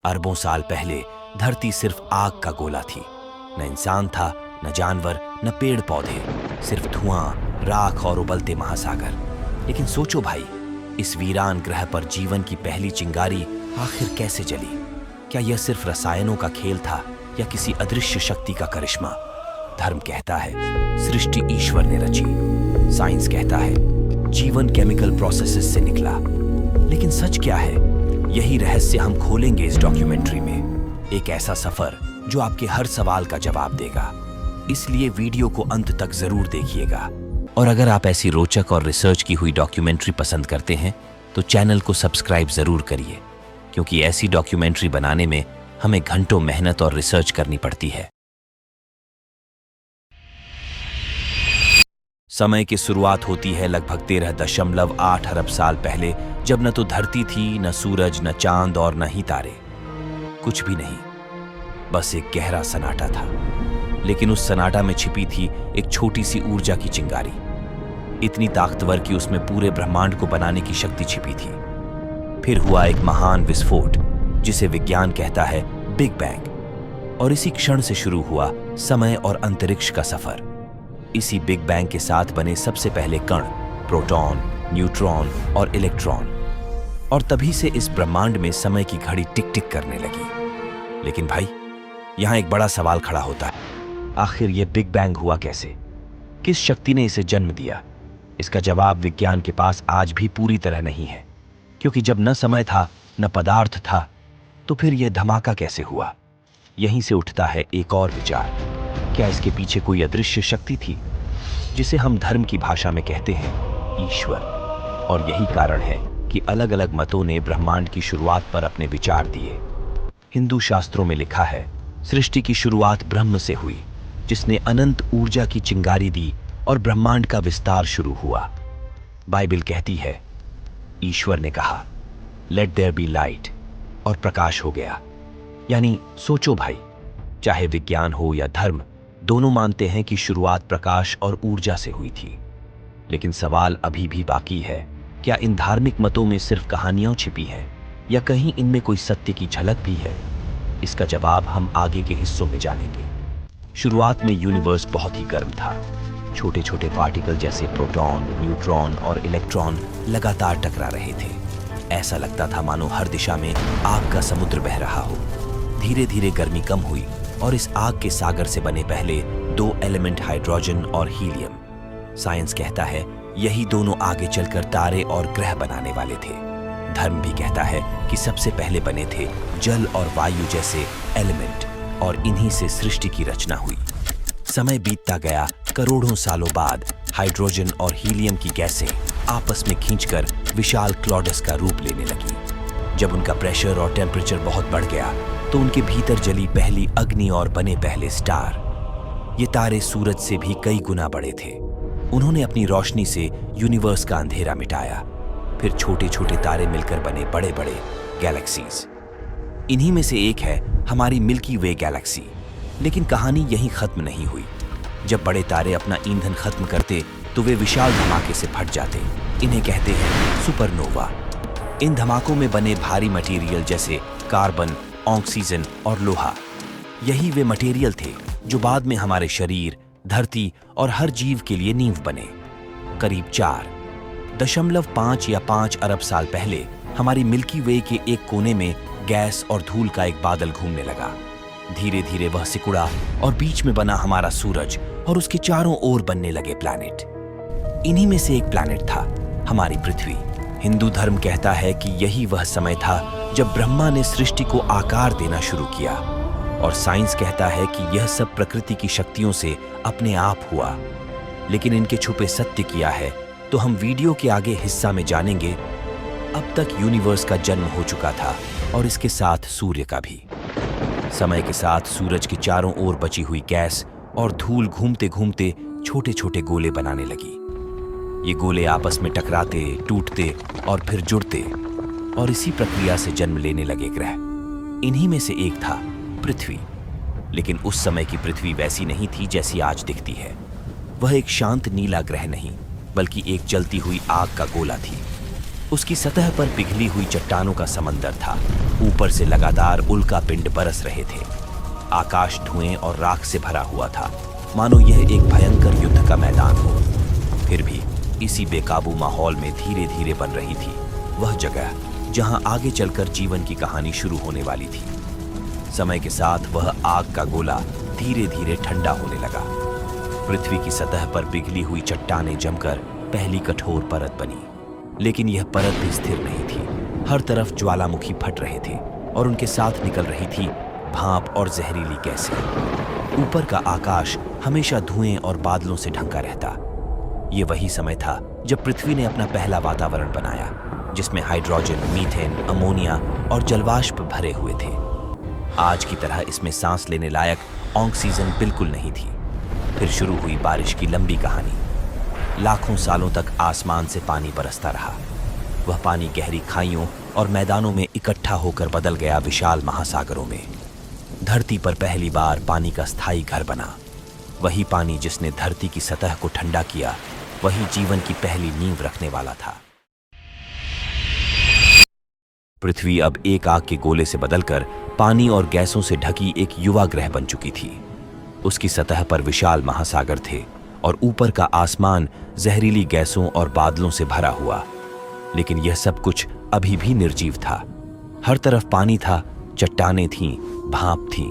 अरबों साल पहले धरती सिर्फ आग का गोला थी। न इंसान था, न जानवर, न पेड़ पौधे, सिर्फ धुआं, राख और उबलते महासागर। लेकिन सोचो भाई, इस वीरान ग्रह पर जीवन की पहली चिंगारी आखिर कैसे जली? क्या यह सिर्फ रसायनों का खेल था या किसी अदृश्य शक्ति का करिश्मा? धर्म कहता है सृष्टि ईश्वर ने रची। साइंस कहता है जीवन केमिकल प्रोसेसेस से निकला। लेकिन सच क्या है? यही रहस्य हम खोलेंगे इस डॉक्यूमेंट्री में। एक ऐसा सफर जो आपके हर सवाल का जवाब देगा। इसलिए वीडियो को अंत तक जरूर देखिएगा। और अगर आप ऐसी रोचक और रिसर्च की हुई डॉक्यूमेंट्री पसंद करते हैं तो चैनल को सब्सक्राइब जरूर करिए, क्योंकि ऐसी डॉक्यूमेंट्री बनाने में हमें घंटों मेहनत और रिसर्च करनी पड़ती है। समय की शुरुआत होती है लगभग 13.8 अरब साल पहले, जब न तो धरती थी, न सूरज, न चांद और न ही तारे। कुछ भी नहीं, बस एक गहरा सन्नाटा था। लेकिन उस सन्नाटा में छिपी थी एक छोटी सी ऊर्जा की चिंगारी, इतनी ताकतवर कि उसमें पूरे ब्रह्मांड को बनाने की शक्ति छिपी थी। फिर हुआ एक महान विस्फोट जिसे विज्ञान कहता है बिग बैंग, और इसी क्षण से शुरू हुआ समय और अंतरिक्ष का सफर। इसी बिग बैंग के साथ बने सबसे पहले कण, प्रोटॉन, न्यूट्रॉन और इलेक्ट्रॉन, और तभी से इस ब्रह्मांड में समय की घड़ी टिक टिक करने लगी। लेकिन भाई, यहां एक बड़ा सवाल खड़ा होता है, आखिर ये बिग बैंग हुआ कैसे? किस शक्ति ने इसे जन्म दिया? इसका जवाब विज्ञान के पास आज भी पूरी तरह नहीं है, क्योंकि जब न समय था न पदार्थ था, तो फिर यह धमाका कैसे हुआ? यहीं से उठता है एक और विचार, क्या इसके पीछे कोई अदृश्य शक्ति थी, जिसे हम धर्म की भाषा में कहते हैं ईश्वर? और यही कारण है कि अलग अलग मतों ने ब्रह्मांड की शुरुआत पर अपने विचार दिए। हिंदू शास्त्रों में लिखा है सृष्टि की शुरुआत ब्रह्म से हुई, जिसने अनंत ऊर्जा की चिंगारी दी और ब्रह्मांड का विस्तार शुरू हुआ। बाइबल कहती है ईश्वर ने कहा लेट देयर बी लाइट, और प्रकाश हो गया। यानी सोचो भाई, चाहे विज्ञान हो या धर्म, दोनों मानते हैं कि शुरुआत प्रकाश और ऊर्जा से हुई थी। लेकिन सवाल अभी भी बाकी है, क्या इन धार्मिक मतों में सिर्फ कहानियां छिपी हैं या कहीं इनमें कोई सत्य की झलक भी है? इसका जवाब हम आगे के हिस्सों में जानेंगे। शुरुआत में यूनिवर्स बहुत ही गर्म था। छोटे छोटे पार्टिकल जैसे प्रोटॉन, न्यूट्रॉन और इलेक्ट्रॉन लगातार टकरा रहे थे। ऐसा लगता था मानो हर दिशा में आग का समुद्र बह रहा हो। धीरे धीरे गर्मी कम हुई और इस आग के सागर से बने पहले दो एलिमेंट, हाइड्रोजन और हीलियम। साइंस कहता है यही दोनों आगे चलकर तारे और ग्रह बनाने वाले थे। धर्म भी कहता है कि सबसे पहले बने थे जल और वायु जैसे एलिमेंट, और इन्हीं से सृष्टि की रचना हुई। समय बीतता गया, करोड़ों सालों बाद हाइड्रोजन और हीलियम की गैसें आपस में खींचकर विशाल क्लॉडस का रूप लेने लगी। जब उनका प्रेशर और टेम्परेचर बहुत बढ़ गया तो उनके भीतर जली पहली अग्नि और बने पहले स्टार। ये तारे सूरज से भी कई गुना बड़े थे। उन्होंने अपनी रोशनी से यूनिवर्स का अंधेरा मिटाया। फिर छोटे छोटे तारे मिलकर बने बड़े बड़े गैलेक्सीज। इन्हीं में से एक है हमारी मिल्की वे गैलेक्सी। लेकिन कहानी यहीं खत्म नहीं हुई। जब बड़े तारे अपना ईंधन खत्म करते तो वे विशाल धमाके से फट जाते। इन्हें कहते हैं सुपरनोवा। इन धमाकों में बने भारी मटेरियल जैसे कार्बन, ऑक्सीजन और लोहा, यही वे मटेरियल थे जो बाद में हमारे शरीर, धरती और हर जीव के लिए नींव बने। करीब 4.5 या 5 अरब साल पहले हमारी मिल्की वे के एक कोने में गैस और धूल का एक बादल घूमने लगा। धीरे धीरे वह सिकुड़ा और बीच में बना हमारा सूरज, और उसके चारों ओर बनने लगे प्लैनेट। इन्हीं में से एक प्लैनेट था हमारी पृथ्वी। हिंदू धर्म कहता है कि यही वह समय था जब ब्रह्मा ने सृष्टि को आकार देना शुरू किया, और साइंस कहता है कि यह सब प्रकृति की शक्तियों से अपने आप हुआ। लेकिन इनके छुपे सत्य क्या है तो हम वीडियो के आगे हिस्सा में जानेंगे। अब तक यूनिवर्स का जन्म हो चुका था, और इसके साथ सूर्य का भी। समय के साथ सूरज के चारों ओर बची हुई गैस और धूल घूमते घूमते छोटे छोटे गोले बनाने लगी। ये गोले आपस में टकराते, टूटते और फिर जुड़ते, और इसी प्रक्रिया से जन्म लेने लगे ग्रह। इन्हीं में से एक था पृथ्वी। लेकिन उस समय की पृथ्वी वैसी नहीं थी जैसी आज दिखती है। वह एक शांत नीला ग्रह नहीं, बल्कि एक जलती हुई आग का गोला थी। उसकी सतह पर पिघली हुई चट्टानों का समंदर था। ऊपर से लगातार उल्का पिंड बरस रहे थे। आकाश धुएं और राख से भरा हुआ था, मानो यह एक भयंकर युद्ध का मैदान हो। फिर भी इसी बेकाबू माहौल में धीरे धीरे बन रही थी वह जगह जहां आगे चलकर जीवन की कहानी शुरू होने वाली थी। समय के साथ वह आग का गोला धीरे धीरे ठंडा होने लगा। पृथ्वी की सतह पर पिघली हुई चट्टानें जमकर पहली कठोर परत बनी, लेकिन यह परत भी स्थिर नहीं थी। हर तरफ ज्वालामुखी फट रहे थे और उनके साथ निकल रही थी भाप और जहरीली गैसें। ऊपर का आकाश हमेशा धुएं और बादलों से ढंका रहता। ये वही समय था जब पृथ्वी ने अपना पहला वातावरण बनाया, जिसमें हाइड्रोजन, मीथेन, अमोनिया और जलवाष्प भरे हुए थे। आज की तरह इसमें सांस लेने लायक ऑक्सीजन बिल्कुल नहीं थी। फिर शुरू हुई बारिश की लंबी कहानी। लाखों सालों तक आसमान से पानी बरसता रहा। वह पानी गहरी खाइयों और मैदानों में इकट्ठा होकर बदल गया विशाल महासागरों में। धरती पर पहली बार पानी का स्थायी घर बना। वही पानी जिसने धरती की सतह को ठंडा किया, वही जीवन की पहली नींव रखने वाला था। पृथ्वी अब एक आग के गोले से बदलकर पानी और गैसों से ढकी एक युवा ग्रह बन चुकी थी। उसकी सतह पर विशाल महासागर थे और ऊपर का आसमान जहरीली गैसों और बादलों से भरा हुआ। लेकिन यह सब कुछ अभी भी निर्जीव था। हर तरफ पानी था, चट्टानें थीं, भाप थी,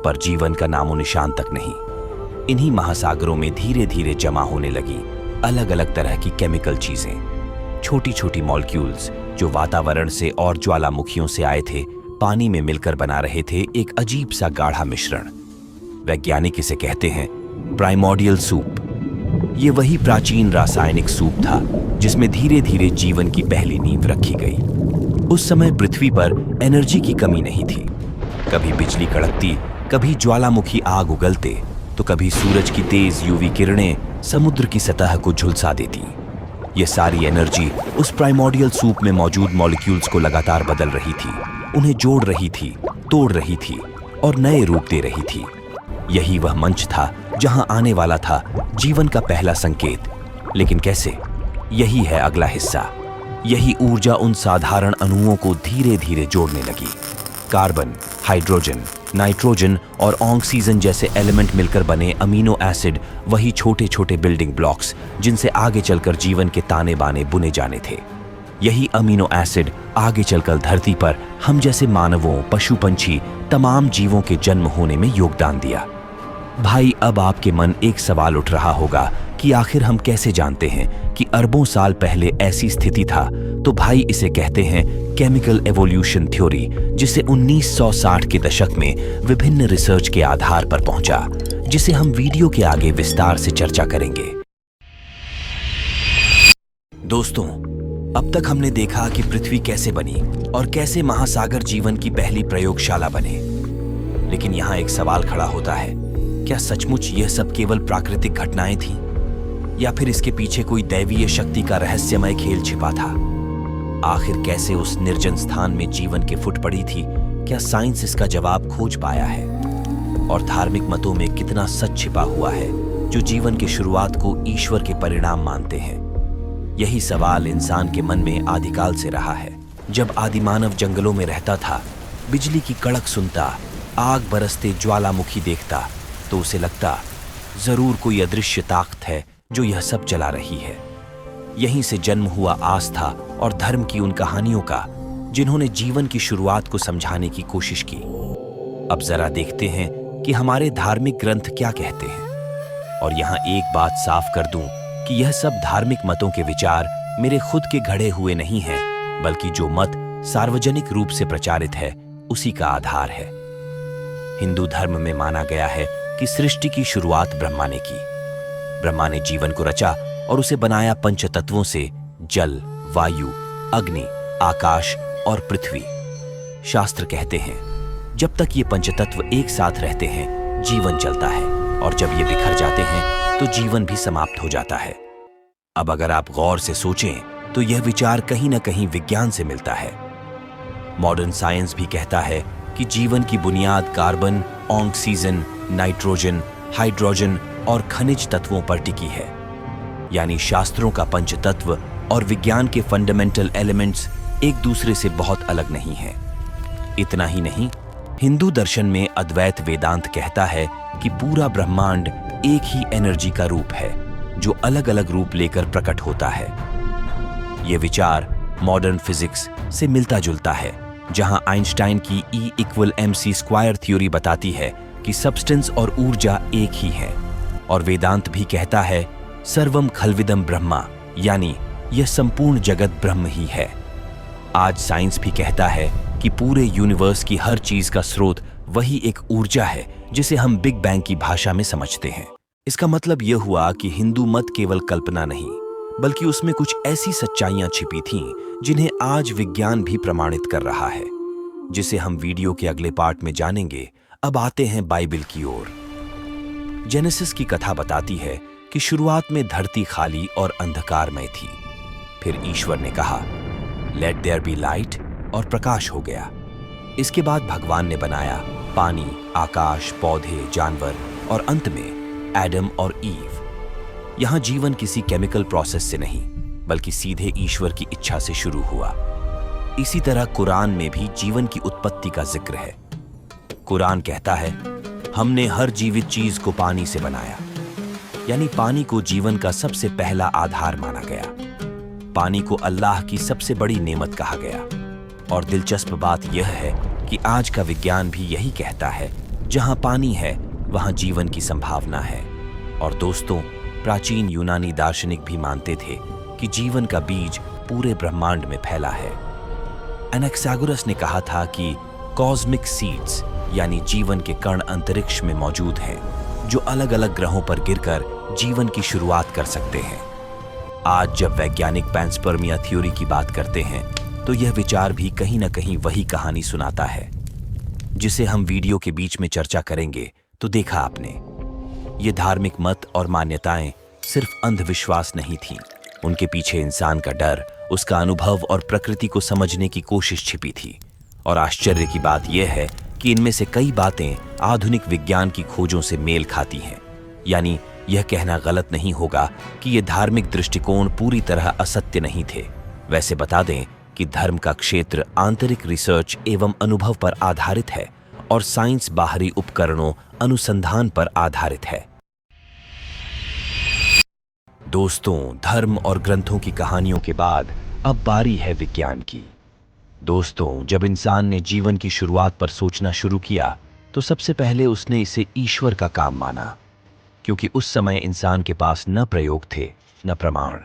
पर जीवन का नामो निशान तक नहीं। इन्हीं महासागरों में धीरे धीरे जमा होने लगी अलग अलग तरह की केमिकल चीजें। छोटी छोटी मॉलिक्यूल्स जो वातावरण से और ज्वालामुखियों से आए थे, पानी में मिलकर बना रहे थे एक अजीब सा गाढ़ा मिश्रण। वैज्ञानिक इसे कहते हैं प्राइमोर्डियल सूप। ये वही प्राचीन रासायनिक सूप था जिसमें धीरे धीरे जीवन की पहली नींव रखी गई। उस समय पृथ्वी पर एनर्जी की कमी नहीं थी। कभी बिजली कड़कती, कभी ज्वालामुखी आग उगलते, तो कभी सूरज की तेज यूवी किरणें समुद्र की सतह को झुलसा देती। ये सारी एनर्जी उस प्राइमोर्डियल सूप में मौजूद मॉलिक्यूल्स को लगातार बदल रही थी, उन्हें जोड़ रही थी, तोड़ रही थी और नए रूप दे रही थी। यही वह मंच था जहां आने वाला था जीवन का पहला संकेत। लेकिन कैसे? यही है अगला हिस्सा। यही ऊर्जा उन साधारण अणुओं को धीरे धीरे जोड़ने लगी। कार्बन, हाइड्रोजन, नाइट्रोजन और ऑक्सीजन जैसे एलिमेंट मिलकर बने अमीनो एसिड वही छोटे छोटे बिल्डिंग ब्लॉक्स जिनसे आगे चलकर जीवन के ताने बाने बुने जाने थे। यही अमीनो एसिड आगे चलकर धरती पर हम जैसे मानवों, पशु पंछी, तमाम जीवों के जन्म होने में योगदान दिया। भाई, अब आपके मन एक सवाल उठ रहा होगा कि आखिर हम कैसे जानते हैं कि अरबों साल पहले ऐसी स्थिति था? तो भाई, इसे कहते हैं केमिकल एवोल्यूशन थ्योरी, जिसे 1960 के दशक में विभिन्न रिसर्च के आधार पर पहुंचा, जिसे हम वीडियो के आगे विस्तार से चर्चा करेंगे। दोस्तों, अब तक हमने देखा कि पृथ्वी कैसे बनी और कैसे महासागर जीवन की पहली प्रयोगशाला बने। लेकिन यहाँ एक सवाल खड़ा होता है, क्या सचमुच यह सब केवल प्राकृतिक घटनाएं थीं? या फिर इसके पीछे कोई दैवीय शक्ति का रहस्यमय खेल छिपा था? आखिर कैसे उस निर्जन स्थान में जीवन के फुट पड़ी थी? क्या साइंस इसका जवाब खोज पाया है? और धार्मिक मतों में कितना सच छिपा हुआ है जो जीवन की शुरुआत को ईश्वर के परिणाम मानते हैं? यही सवाल इंसान के मन में आदिकाल से रहा है। जब आदिमानव जंगलों में रहता था, बिजली की कड़क सुनता, आग बरसते ज्वालामुखी देखता, तो उसे लगता जरूर कोई अदृश्य ताकत है जो यह सब चला रही है। यहीं से जन्म हुआ आस्था और धर्म की उन कहानियों का जिन्होंने जीवन की शुरुआत को समझाने की कोशिश की। अब जरा देखते हैं कि हमारे धार्मिक ग्रंथ क्या कहते हैं। और यहाँ एक बात साफ कर दूं कि यह सब धार्मिक मतों के विचार मेरे खुद के घड़े हुए नहीं हैं, बल्कि जो मत सार्वजनिक रूप से प्रचारित है उसी का आधार है। हिंदू धर्म में माना गया है कि सृष्टि की शुरुआत ब्रह्मा ने की। ब्रह्मा ने जीवन को रचा और उसे बनाया पंचतत्वों से, जल, वायु, अग्नि, आकाश और पृथ्वी। शास्त्र कहते हैं जब तक ये पंचतत्व एक साथ रहते हैं जीवन चलता है, और जब ये बिखर जाते हैं तो जीवन भी समाप्त हो जाता है। अब अगर आप गौर से सोचें तो यह विचार कहीं ना कहीं विज्ञान से मिलता है। मॉडर्न साइंस भी कहता है कि जीवन की बुनियाद कार्बन, ऑक्सीजन, नाइट्रोजन, हाइड्रोजन और खनिज तत्वों पर टिकी है। यानी शास्त्रों का पंचतत्व और विज्ञान के फंडामेंटल एलिमेंट्स एक दूसरे से बहुत अलग नहीं हैं। इतना ही नहीं, हिंदू दर्शन में अद्वैत वेदांत कहता है कि पूरा ब्रह्मांड एक ही एनर्जी का रूप है जो अलग अलग रूप लेकर प्रकट होता है। यह विचार मॉडर्न फिजिक्स से मिलता जुलता है, जहां आइंस्टाइन की E=mc² थ्योरी बताती है कि सब्सटेंस और ऊर्जा एक ही है, और वेदांत भी कहता है सर्वम खल्विदम ब्रह्मा, यानी यह संपूर्ण जगत ब्रह्म ही है। आज साइंस भी कहता है कि पूरे यूनिवर्स की हर चीज का स्रोत वही एक ऊर्जा है जिसे हम बिग बैंग की भाषा में समझते हैं। इसका मतलब यह हुआ कि हिंदू मत केवल कल्पना नहीं, बल्कि उसमें कुछ ऐसी सच्चाइयां छिपी थीं जिन्हें आज विज्ञान भी प्रमाणित कर रहा है, जिसे हम वीडियो के अगले पार्ट में जानेंगे। अब आते हैं बाइबल की ओर। जेनेसिस की कथा बताती है कि शुरुआत में धरती खाली और अंधकारमय थी। फिर ईश्वर ने कहा, लेट देयर बी लाइट, और प्रकाश हो गया। इसके बाद भगवान ने बनाया पानी, आकाश, पौधे, जानवर और अंत में एडम और ईव। यहां जीवन किसी केमिकल प्रोसेस से नहीं, बल्कि सीधे ईश्वर की इच्छा से शुरू हुआ। इसी तरह कुरान में भी जीवन की उत्पत्ति का जिक्र है। कुरान कहता है, हमने हर जीवित चीज को पानी से बनाया, यानी पानी को जीवन का सबसे पहला आधार माना गया। पानी को अल्लाह की सबसे बड़ी नेमत कहा गया। और दिलचस्प बात यह है कि आज का विज्ञान भी यही कहता है, जहां पानी है वहां जीवन की संभावना है। और दोस्तों, प्राचीन यूनानी दार्शनिक भी मानते थे कि जीवन का बीज पूरे ब्रह्मांड में फैला है। एनाक्सागोरस ने कहा था कि कॉस्मिक सीड्स, यानी जीवन के कण अंतरिक्ष में मौजूद हैं, जो अलग अलग ग्रहों पर गिरकर जीवन की शुरुआत कर सकते हैं। आज जब वैज्ञानिक पैंसपर्मिया थ्योरी की बात करते हैं, तो यह विचार भी कहीं ना कहीं वही कहानी सुनाता है, जिसे हम वीडियो के बीच में चर्चा करेंगे। तो देखा आपने, ये धार्मिक मत और मान्यताएं सिर्फ अंधविश्वास नहीं थीं। उनके पीछे इंसान का डर, उसका अनुभव और प्रकृति को समझने की कोशिश छिपी थी। और आश्चर्य की बात यह है कि इनमें से कई बातें आधुनिक विज्ञान की खोजों से मेल खाती हैं। यानी यह कहना गलत नहीं होगा कि ये धार्मिक दृष्टिकोण पूरी तरह असत्य नहीं थे। वैसे बता दें कि धर्म का क्षेत्र आंतरिक रिसर्च एवं अनुभव पर आधारित है, और साइंस बाहरी उपकरणों अनुसंधान पर आधारित है। दोस्तों, धर्म और ग्रंथों की कहानियों के बाद अब बारी है विज्ञान की। दोस्तों, जब इंसान ने जीवन की शुरुआत पर सोचना शुरू किया, तो सबसे पहले उसने इसे ईश्वर का काम माना, क्योंकि उस समय इंसान के पास न प्रयोग थे न प्रमाण।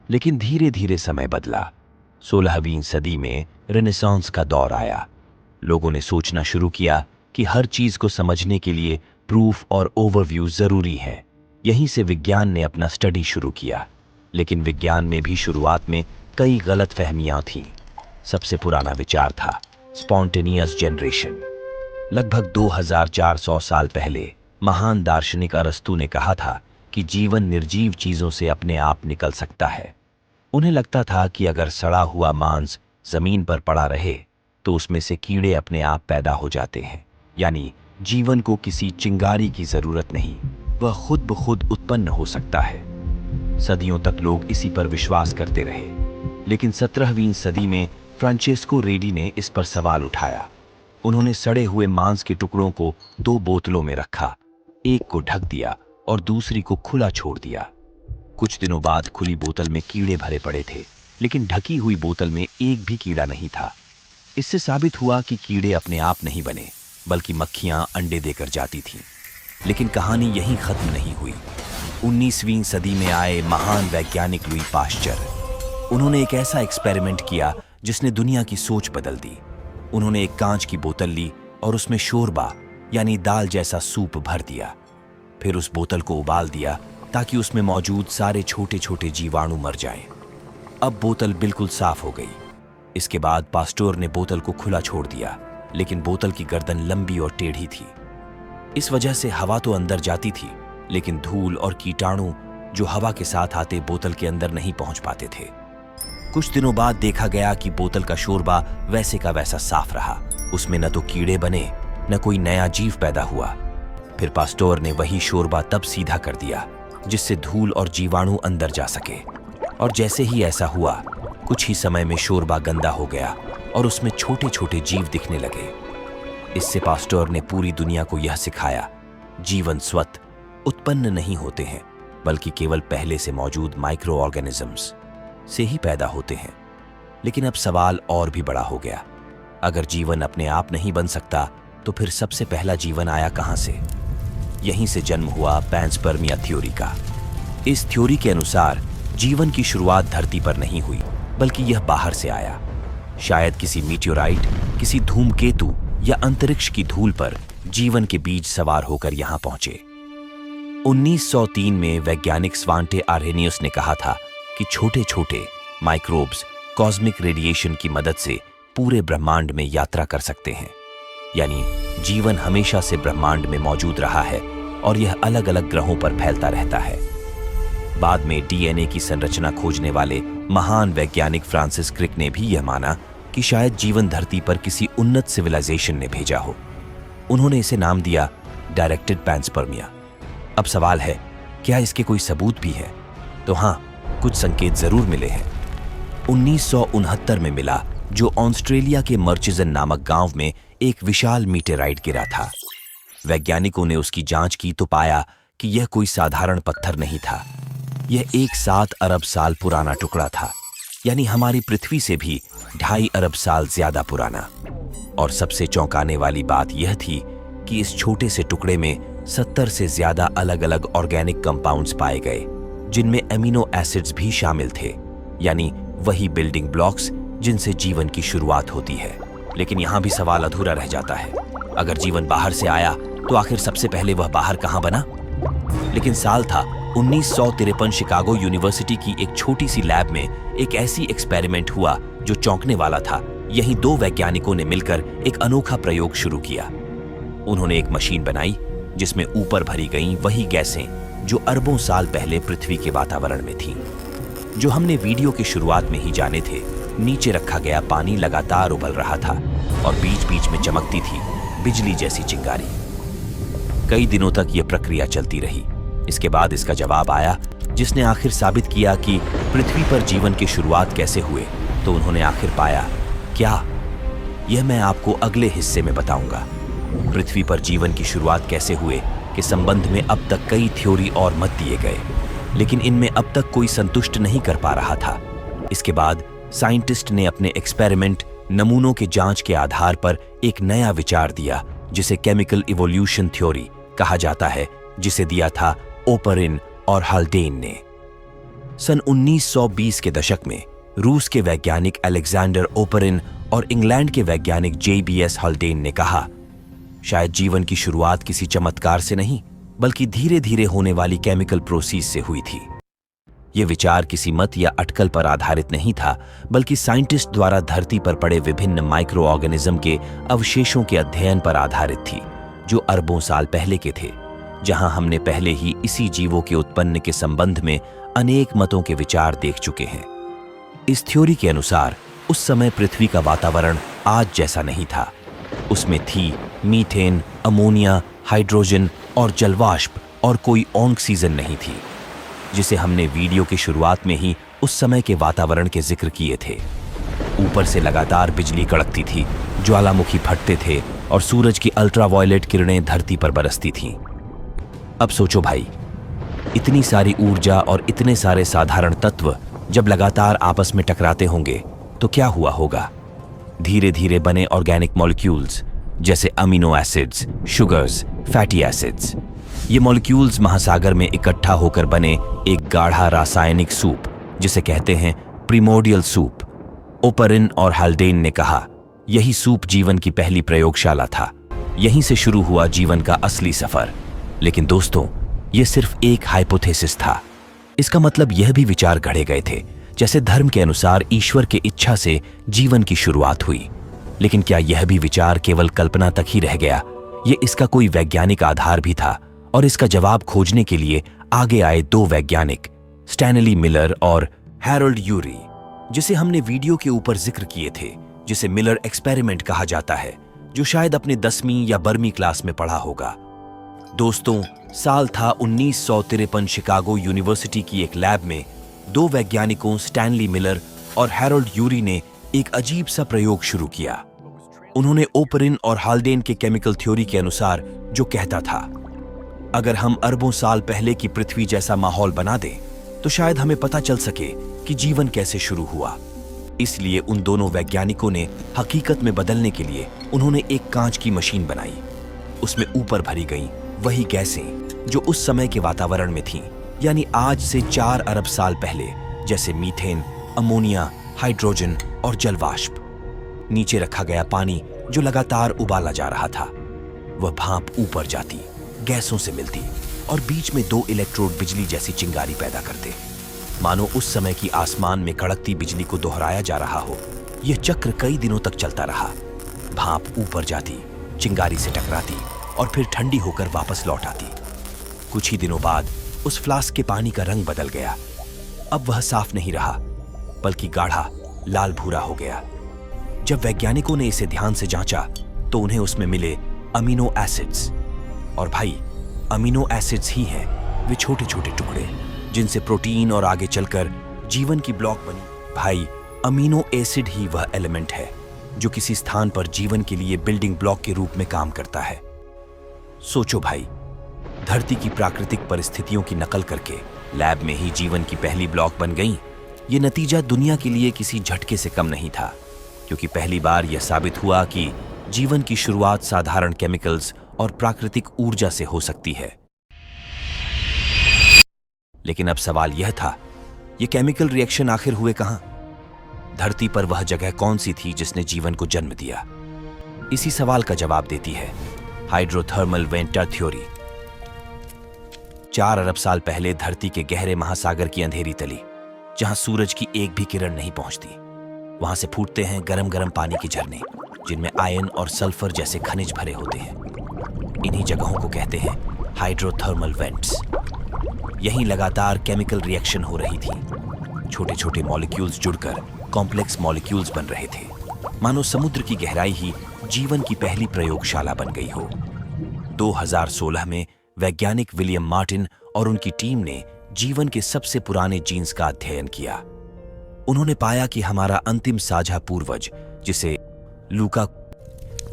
लेकिन धीरे धीरे समय बदला। 16वीं सदी में रेनेसांस का दौर आया। लोगों ने सोचना शुरू किया कि हर चीज को समझने के लिए प्रूफ और ओवरव्यू जरूरी है। यहीं से विज्ञान ने अपना स्टडी शुरू किया। लेकिन विज्ञान में भी शुरुआत में कई गलतफहमियां थीं। सबसे पुराना विचार था स्पॉन्टेनियस जनरेशन। लगभग 2400 साल पहले महान दार्शनिक अरस्तु ने कहा था कि जीवन निर्जीव चीजों से अपने आप निकल सकता है। उन्हें लगता था कि अगर सड़ा हुआ मांस जमीन पर पड़ा रहे तो उसमें से कीड़े अपने आप पैदा हो जाते हैं। यानी जीवन को किसी चिंगारी की जरूरत नहीं, वह खुद ब खुद उत्पन्न हो सकता है। सदियों तक लोग इसी पर विश्वास करते रहे। लेकिन 17वीं सदी में फ्रांचेस्को रेडी ने इस पर सवाल उठाया। उन्होंने सड़े हुए मांस के टुकड़ों को 2 बोतलों में रखा, एक को ढक दिया और दूसरी को खुला छोड़ दिया। कुछ दिनों बाद खुली बोतल में कीड़े भरे पड़े थे, लेकिन ढकी हुई बोतल में एक भी कीड़ा नहीं था। इससे साबित हुआ कि कीड़े अपने आप नहीं बने, बल्कि मक्खियां अंडे देकर जाती थीं। लेकिन कहानी यहीं खत्म नहीं हुई। 19वीं सदी में आए महान वैज्ञानिक लुई पाश्चर। उन्होंने एक ऐसा एक्सपेरिमेंट किया जिसने दुनिया की सोच बदल दी। उन्होंने एक कांच की बोतल ली और उसमें शोरबा यानी दाल जैसा सूप भर दिया। फिर उस बोतल को उबाल दिया ताकि उसमें मौजूद सारे छोटे छोटे जीवाणु मर जाएं। अब बोतल बिल्कुल साफ हो गई। इसके बाद पास्टोर ने बोतल को खुला छोड़ दिया, लेकिन बोतल की गर्दन लंबी और टेढ़ी थी। इस वजह से हवा तो अंदर जाती थी, लेकिन धूल और कीटाणु जो हवा के साथ आते बोतल के अंदर नहीं पहुंच पाते थे। कुछ दिनों बाद देखा गया कि बोतल का शोरबा वैसे का वैसा साफ रहा। उसमें न तो कीड़े बने न कोई नया जीव पैदा हुआ। फिर पास्टोर ने वही शोरबा तब सीधा कर दिया जिससे धूल और जीवाणु अंदर जा सके, और जैसे ही ऐसा हुआ, कुछ ही समय में शोरबा गंदा हो गया और उसमें छोटे छोटे जीव दिखने लगे। इससे पास्टर ने पूरी दुनिया को यह सिखाया, जीवन स्वतः उत्पन्न नहीं होते हैं, बल्कि केवल पहले से मौजूद माइक्रो ऑर्गेनिजम्स से ही पैदा होते हैं। लेकिन अब सवाल और भी बड़ा हो गया। अगर जीवन अपने आप नहीं बन सकता, तो फिर सबसे पहला जीवन आया कहां से? यहीं से जन्म हुआ पैंसपर्मिया थ्योरी का। इस थ्योरी के अनुसार जीवन की शुरुआत धरती पर नहीं हुई, बल्कि यह बाहर से आया। शायद किसी मीटियोराइट, किसी धूमकेतु या अंतरिक्ष की धूल पर जीवन के बीज सवार होकर यहां पहुंचे। 1903 में वैज्ञानिक स्वांटे आर्हेनियस ने कहा था कि छोटे छोटे माइक्रोब्स कॉस्मिक रेडिएशन की मदद से पूरे ब्रह्मांड में यात्रा कर सकते हैं। यानी जीवन हमेशा से ब्रह्मांड में मौजूद रहा है और यह अलग अलग ग्रहों पर फैलता रहता है। बाद में डीएनए की संरचना खोजने वाले महान वैज्ञानिक फ्रांसिस क्रिक ने भी यह माना कि शायद जीवन धरती पर किसी उन्नत सिविलाइजेशन ने भेजा हो। उन्होंने इसे नाम दिया डायरेक्टेड पैंसपर्मिया। अब सवाल है, क्या इसके कोई सबूत भी है? तो हाँ, कुछ संकेत जरूर मिले हैं। 1969 में मिला, जो ऑस्ट्रेलिया के मर्चिजन नामक गांव में एक विशाल मीटेराइट गिरा था। वैज्ञानिकों ने उसकी जांच की तो पाया कि यह कोई साधारण पत्थर नहीं था। यह एक 7 अरब साल पुराना टुकड़ा था, यानी हमारी पृथ्वी से भी 2.5 अरब साल ज्यादा पुराना। और सबसे चौंकाने वाली बात यह थी कि इस छोटे से टुकड़े में 70 से ज्यादा अलग अलग ऑर्गेनिक कंपाउंड्स पाए गए, जिनमें एमिनो एसिड्स भी शामिल थे, यानी वही बिल्डिंग ब्लॉक्स जिनसे जीवन की शुरुआत होती है। लेकिन यहां भी सवाल अधूरा रह जाता है। अगर जीवन बाहर से आया, तो आखिर सबसे पहले वह बाहर कहां बना? लेकिन साल था 1953। शिकागो यूनिवर्सिटी की एक छोटी सी लैब में एक ऐसी एक्सपेरिमेंट हुआ जो चौंकने वाला था। यहीं 2 वैज्ञानिकों ने मिलकर एक अनोखा प्रयोग शुरू किया। उन्होंने एक मशीन बनाई जिसमें ऊपर भरी गईं वही गैसें जो अरबों साल पहले पृथ्वी के वातावरण में थीं। जो हमने वीडियो की शुरुआत में ही जाने थे, नीचे रखा गया पानी लगातार उबल रहा था और बीच बीच में चमकती थी बिजली जैसी चिंगारी। कई दिनों तक यह प्रक्रिया चलती रही। इसके बाद इसका जवाब आया, जिसने आखिर साबित किया कि पृथ्वी पर जीवन की शुरुआत कैसे हुए। तो उन्होंने आखिर पाया क्या? यह मैं आपको अगले हिस्से में बताऊंगा। पृथ्वी पर जीवन की शुरुआत कैसे हुए के संबंध में अब तक कई थ्योरी और मत दिए गए, लेकिन इनमें अब तक कोई संतुष्ट नहीं कर पा रहा था। इसके बाद साइंटिस्ट ने अपने एक्सपेरिमेंट नमूनों के जांच के आधार पर एक नया विचार दिया, जिसे केमिकल इवोल्यूशन थ्योरी कहा जाता है, जिसे दिया था ओपरिन और हाल्डेन ने। सन 1920 के दशक में रूस के वैज्ञानिक अलेक्जेंडर ओपरिन और इंग्लैंड के वैज्ञानिक जेबीएस हाल्डेन ने कहा, शायद जीवन की शुरुआत किसी चमत्कार से नहीं, बल्कि धीरे धीरे होने वाली केमिकल प्रोसेस से हुई थी। यह विचार किसी मत या अटकल पर आधारित नहीं था, बल्कि साइंटिस्ट द्वारा धरती पर पड़े विभिन्न माइक्रो ऑर्गेनिज्म के अवशेषों के अध्ययन पर आधारित थी, जो अरबों साल पहले के थे। जहां हमने पहले ही इसी जीवों के उत्पन्न के संबंध में अनेक मतों के विचार देख चुके हैं। इस थ्योरी के अनुसार उस समय पृथ्वी का वातावरण आज जैसा नहीं था। उसमें थी मीथेन, अमोनिया, हाइड्रोजन और जलवाष्प, और कोई ऑक्सीजन नहीं थी, जिसे हमने वीडियो की शुरुआत में ही उस समय के वातावरण के जिक्र किए थे। ऊपर से लगातार बिजली कड़कती थी, ज्वालामुखी फटते थे और सूरज की अल्ट्रावायलेट किरणें धरती पर बरसती थीं। अब सोचो भाई, इतनी सारी ऊर्जा और इतने सारे साधारण तत्व जब लगातार आपस में टकराते होंगे तो क्या हुआ होगा? धीरे धीरे बने ऑर्गेनिक मॉलिक्यूल्स, जैसे amino acids, sugars, fatty acids. ये मॉलिक्यूल्स महासागर में इकट्ठा होकर बने एक गाढ़ा रासायनिक सूप, जिसे कहते हैं प्रिमोर्डियल सूप। ओपरिन और हाल्डेन ने कहा, यही सूप जीवन की पहली प्रयोगशाला था। यहीं से शुरू हुआ जीवन का असली सफर। लेकिन दोस्तों, यह सिर्फ एक हाइपोथेसिस था। इसका मतलब यह भी विचार गढ़े गए थे, जैसे धर्म के अनुसार ईश्वर के इच्छा से जीवन की शुरुआत हुई। लेकिन क्या यह भी विचार केवल कल्पना तक ही रह गया? ये इसका कोई वैज्ञानिक आधार भी था, और इसका जवाब खोजने के लिए आगे आए 2 वैज्ञानिक, स्टैनली मिलर और हैरोल्ड यूरी, जिसे हमने वीडियो के ऊपर जिक्र किए थे, जिसे मिलर एक्सपेरिमेंट कहा जाता है, जो शायद अपने 10वीं या 12वीं क्लास में पढ़ा होगा। दोस्तों, साल था 1953। शिकागो यूनिवर्सिटी की एक लैब में दो वैज्ञानिकों स्टैनली मिलर और हैरोल्ड यूरी ने एक अजीब सा प्रयोग शुरू किया। उन्होंने ओपरिन और हाल्डेन के केमिकल थ्योरी के अनुसार जो कहता था, अगर हम अरबों साल पहले की पृथ्वी जैसा माहौल बना दें तो शायद हमें पता चल सके कि जीवन कैसे शुरू हुआ। इसलिए उन दोनों वैज्ञानिकों ने हकीकत में बदलने के लिए उन्होंने एक कांच की मशीन बनाई। उसमें ऊपर भरी गई वही गैसें जो उस समय के वातावरण में थीं, यानी आज से 4 अरब साल पहले, जैसे मीथेन, अमोनिया, हाइड्रोजन और जलवाष्प। नीचे रखा गया पानी जो लगातार उबाला जा रहा था, वह भाप ऊपर जाती, गैसों से मिलती और बीच में 2 इलेक्ट्रोड बिजली जैसी चिंगारी पैदा करते, मानो उस समय की आसमान में कड़कती बिजली को दोहराया जा रहा हो। यह चक्र कई दिनों तक चलता रहा। भाप ऊपर जाती, चिंगारी से टकराती और फिर ठंडी होकर वापस लौट आती। कुछ ही दिनों बाद उस फ्लास्क के पानी का रंग बदल गया। अब वह साफ नहीं रहा, बल्कि गाढ़ा लाल भूरा हो गया। जब वैज्ञानिकों ने इसे ध्यान से जांचा तो उन्हें उसमें मिले अमीनो एसिड्स। और भाई, अमीनो एसिड्स ही हैं वे छोटे छोटे टुकड़े जिनसे प्रोटीन और आगे चलकर जीवन की ब्लॉक बनी। भाई, अमीनो एसिड ही वह एलिमेंट है जो किसी स्थान पर जीवन के लिए बिल्डिंग ब्लॉक के रूप में काम करता है। सोचो भाई, धरती की प्राकृतिक परिस्थितियों की नकल करके लैब में ही जीवन की पहली ब्लॉक बन गई। ये नतीजा दुनिया के लिए किसी झटके से कम नहीं था, क्योंकि पहली बार यह साबित हुआ कि जीवन की शुरुआत साधारण केमिकल्स और प्राकृतिक ऊर्जा से हो सकती है। लेकिन अब सवाल यह था, ये केमिकल रिएक्शन आखिर हुए कहां? धरती पर वह जगह कौन सी थी जिसने जीवन को जन्म दिया? इसी सवाल का जवाब देती है हाइड्रोथर्मल वेंट थ्योरी। 4 अरब साल पहले धरती के गहरे महासागर की अंधेरी तली, जहां सूरज की एक भी किरण नहीं पहुंचती, वहां से फूटते हैं गरम गरम पानी के झरने, जिनमें आयन और सल्फर जैसे खनिज भरे होते हैं। इन्हीं जगहों को कहते हैं हाइड्रोथर्मल वेंट्स। यहीं लगातार केमिकल रिएक्शन हो रही थी। छोटे छोटे मॉलिक्यूल्स जुड़कर कॉम्प्लेक्स मॉलिक्यूल्स बन रहे थे, मानो समुद्र की गहराई ही जीवन की पहली प्रयोगशाला बन गई हो। 2016 में वैज्ञानिक विलियम मार्टिन और उनकी टीम ने जीवन के सबसे पुराने जीन्स का अध्ययन किया। उन्होंने पाया कि हमारा अंतिम साझा पूर्वज, जिसे लूका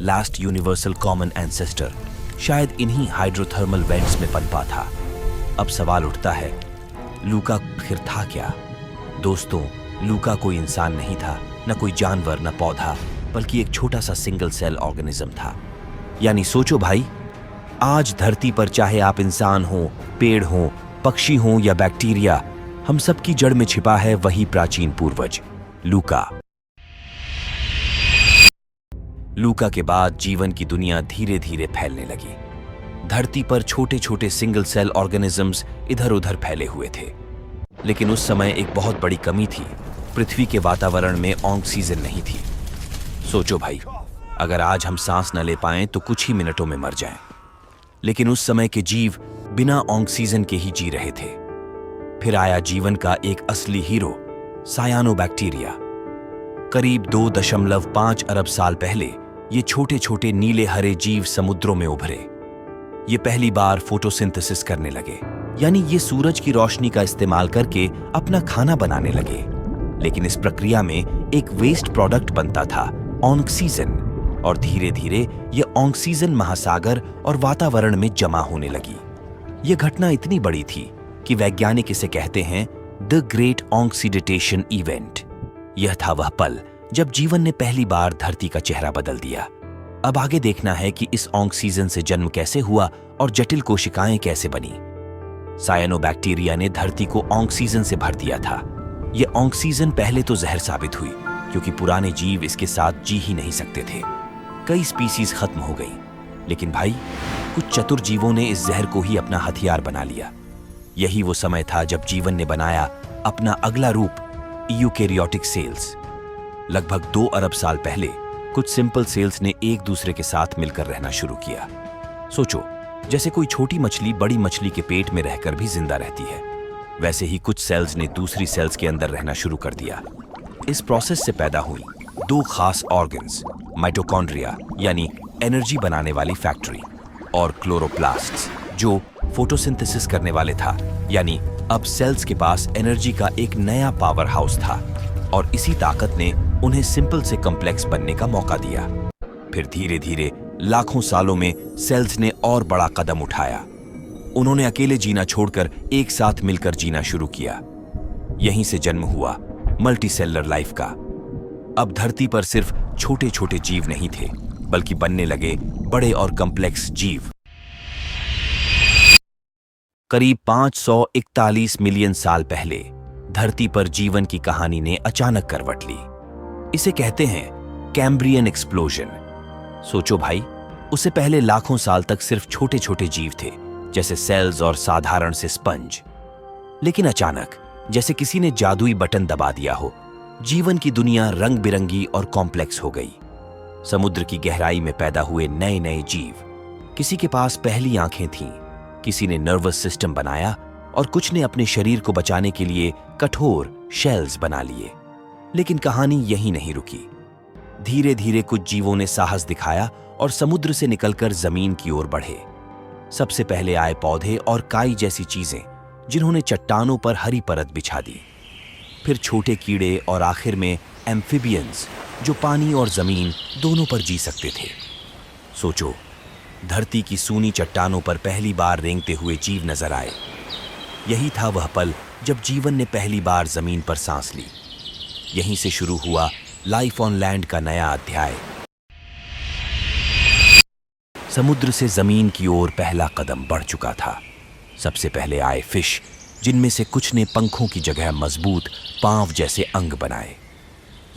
लास्ट यूनिवर्सल कॉमन एंसेस्टर, शायद इन्हीं हाइड्रोथर्मल वेंट्स में पनपा था। अब सवाल उठता है, लूका आखिर था क्या? दोस्तों, लूका कोई इंसान नहीं था, न कोई जानवर, न पौधा, बल्कि एक छोटा सा सिंगल सेल ऑर्गेनिज्म था। यानी सोचो भाई, आज धरती पर चाहे आप इंसान हो, पेड़ हो, पक्षी हो या बैक्टीरिया, हम सब की जड़ में छिपा है वही प्राचीन पूर्वज, लूका। लूका के बाद जीवन की दुनिया धीरे धीरे फैलने लगी। धरती पर छोटे छोटे सिंगल सेल ऑर्गेनिजम्स इधर उधर फैले हुए थे। लेकिन उस समय एक बहुत बड़ी कमी थी, पृथ्वी के वातावरण में ऑक्सीजन नहीं थी। सोचो भाई, अगर आज हम सांस न ले पाएं तो कुछ ही मिनटों में मर जाएं। लेकिन उस समय के जीव बिना ऑक्सीजन के ही जी रहे थे। फिर आया जीवन का एक असली हीरो, सायानोबैक्टीरिया। करीब 2.5 अरब साल पहले ये छोटे छोटे नीले हरे जीव समुद्रों में उभरे। ये पहली बार फोटोसिंथेसिस करने लगे, यानी ये सूरज की रोशनी का इस्तेमाल करके अपना खाना बनाने लगे। लेकिन इस प्रक्रिया में एक वेस्ट प्रोडक्ट बनता था, ऑक्सीजन, और धीरे धीरे ये ऑक्सीजन महासागर और वातावरण में जमा होने लगी। यह घटना इतनी बड़ी थी कि वैज्ञानिक इसे कहते हैं द ग्रेट ऑक्सीडेशन इवेंट। यह था वह पल जब जीवन ने पहली बार धरती का चेहरा बदल दिया। अब आगे देखना है कि इस ऑक्सीजन से जन्म कैसे हुआ और जटिल कोशिकाएं कैसे बनी। सायानोबैक्टीरिया ने धरती को ऑक्सीजन से भर दिया था। यह ऑक्सीजन पहले तो जहर साबित हुई, क्योंकि पुराने जीव इसके साथ जी ही नहीं सकते थे। कई स्पीसीज खत्म हो गई। लेकिन भाई, कुछ चतुर जीवों ने इस जहर को ही अपना हथियार बना लिया। यही वो समय था जब जीवन ने बनाया अपना अगला रूप, यूकेरियोटिक सेल्स। लगभग 2 अरब साल पहले कुछ सिंपल सेल्स ने एक दूसरे के साथ मिलकर रहना शुरू किया। सोचो, जैसे कोई छोटी मछली बड़ी मछली के पेट में रहकर भी जिंदा रहती है, वैसे ही कुछ सेल्स ने दूसरी सेल्स के अंदर रहना शुरू कर दिया। इस प्रोसेस से पैदा हुई 2 खास ऑर्गन्स, माइटोकॉन्ड्रिया यानी एनर्जी बनाने वाली फैक्ट्री, और क्लोरोप्लास्ट्स जो फोटोसिंथेसिस करने वाले था, यानी अब सेल्स के पास एनर्जी का एक नया पावर हाउस था और इसी ताकत ने उन्हें सिंपल से कॉम्प्लेक्स बनने का मौका दिया। फिर धीरे धीरे लाखों सालों में सेल्स ने और बड़ा कदम उठाया। उन्होंने अकेले जीना छोड़कर एक साथ मिलकर जीना शुरू किया। यहीं से जन्म हुआ मल्टीसेलुलर लाइफ का। अब धरती पर सिर्फ छोटे छोटे जीव नहीं थे, बल्कि बनने लगे बड़े और कॉम्प्लेक्स जीव। करीब 541 मिलियन साल पहले धरती पर जीवन की कहानी ने अचानक करवट ली। इसे कहते हैं कैम्ब्रियन एक्सप्लोजन। सोचो भाई, उससे पहले लाखों साल तक सिर्फ छोटे छोटे जीव थे, जैसे सेल्स और साधारण से स्पंज। लेकिन अचानक जैसे किसी ने जादुई बटन दबा दिया हो, जीवन की दुनिया रंग बिरंगी और कॉम्प्लेक्स हो गई। समुद्र की गहराई में पैदा हुए नए नए जीव। किसी के पास पहली आंखें थीं, किसी ने नर्वस सिस्टम बनाया और कुछ ने अपने शरीर को बचाने के लिए कठोर शेल्स बना लिए। लेकिन कहानी यहीं नहीं रुकी। धीरे धीरे कुछ जीवों ने साहस दिखाया और समुद्र से निकलकर जमीन की ओर बढ़े। सबसे पहले आए पौधे और काई जैसी चीजें, जिन्होंने चट्टानों पर हरी परत बिछा दी। फिर छोटे कीड़े और आखिर में एम्फिबियंस, जो पानी और जमीन दोनों पर जी सकते थे। सोचो, धरती की सूनी चट्टानों पर पहली बार रेंगते हुए जीव नजर आए। यही था वह पल जब जीवन ने पहली बार जमीन पर सांस ली। यहीं से शुरू हुआ लाइफ ऑन लैंड का नया अध्याय। समुद्र से जमीन की ओर पहला कदम बढ़ चुका था। सबसे पहले आए फिश, जिनमें से कुछ ने पंखों की जगह मजबूत पांव जैसे अंग बनाए।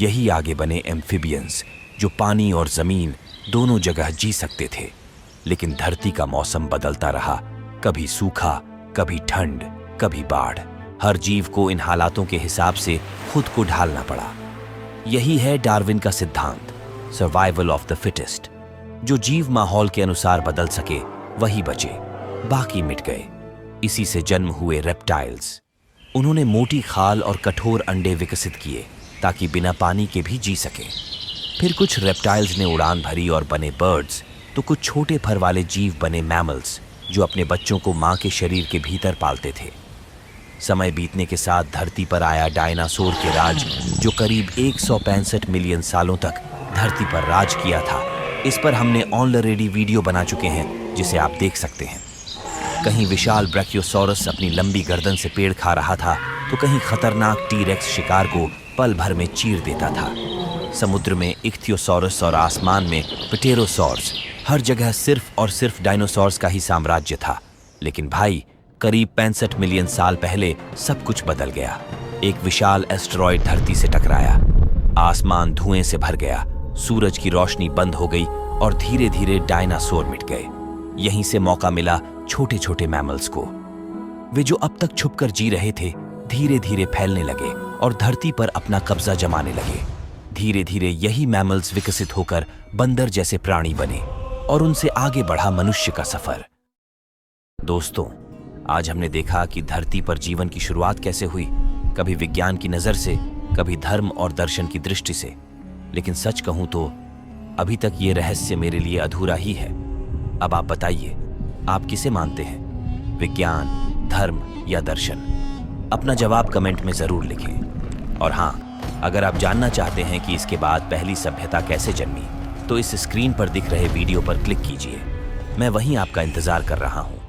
यही आगे बने एम्फिबियंस, जो पानी और जमीन दोनों जगह जी सकते थे। लेकिन धरती का मौसम बदलता रहा, कभी सूखा, कभी ठंड, कभी बाढ़। हर जीव को इन हालातों के हिसाब से खुद को ढालना पड़ा। यही है डार्विन का सिद्धांत, सर्वाइवल ऑफ द फिटेस्ट। जो जीव माहौल के अनुसार बदल सके वही बचे, बाकी मिट गए। इसी से जन्म हुए रेप्टाइल्स। उन्होंने मोटी खाल और कठोर अंडे विकसित किए ताकि बिना पानी के भी जी सके। फिर कुछ रेप्टाइल्स ने उड़ान भरी और बने बर्ड्स, तो कुछ छोटे फर वाले जीव बने मैमल्स, जो अपने बच्चों को मां के शरीर के भीतर पालते थे। समय बीतने के साथ धरती पर आया डायनासोर के राज, जो करीब 165 मिलियन सालों तक धरती पर राज किया था। इस पर हमने ऑलरेडी वीडियो बना चुके हैं, जिसे आप देख सकते हैं। कहीं विशाल ब्रैकियोसॉरस अपनी लंबी गर्दन से पेड़ खा रहा था, तो कहीं खतरनाक टी-रेक्स शिकार को पल भर में चीर देता था। समुद्र में इख्थियोसॉरस और आसमान में प्टेरोसॉर्स। हर जगह सिर्फ और सिर्फ डायनासोर्स का ही साम्राज्य था। लेकिन भाई, करीब 65 मिलियन साल पहले सब कुछ बदल गया। एक विशाल एस्टेरॉयड धरती से टकराया। आसमान धुएं से भर गया, सूरज की रोशनी बंद हो गई और धीरे धीरे डायनासोर मिट गए। यहीं से मौका मिला छोटे छोटे मैमल्स को। वे जो अब तक छुपकर जी रहे थे, धीरे धीरे फैलने लगे और धरती पर अपना कब्जा जमाने लगे। धीरे धीरे यही मैमल्स विकसित होकर बंदर जैसे प्राणी बने और उनसे आगे बढ़ा मनुष्य का सफर। दोस्तों, आज हमने देखा कि धरती पर जीवन की शुरुआत कैसे हुई, कभी विज्ञान की नजर से, कभी धर्म और दर्शन की दृष्टि से। लेकिन सच कहूं तो अभी तक ये रहस्य मेरे लिए अधूरा ही है। अब आप बताइए, आप किसे मानते हैं, विज्ञान, धर्म या दर्शन? अपना जवाब कमेंट में जरूर लिखें। और हाँ, अगर आप जानना चाहते हैं कि इसके बाद पहली सभ्यता कैसे जन्मी, तो इस स्क्रीन पर दिख रहे वीडियो पर क्लिक कीजिए। मैं वहीं आपका इंतजार कर रहा हूं।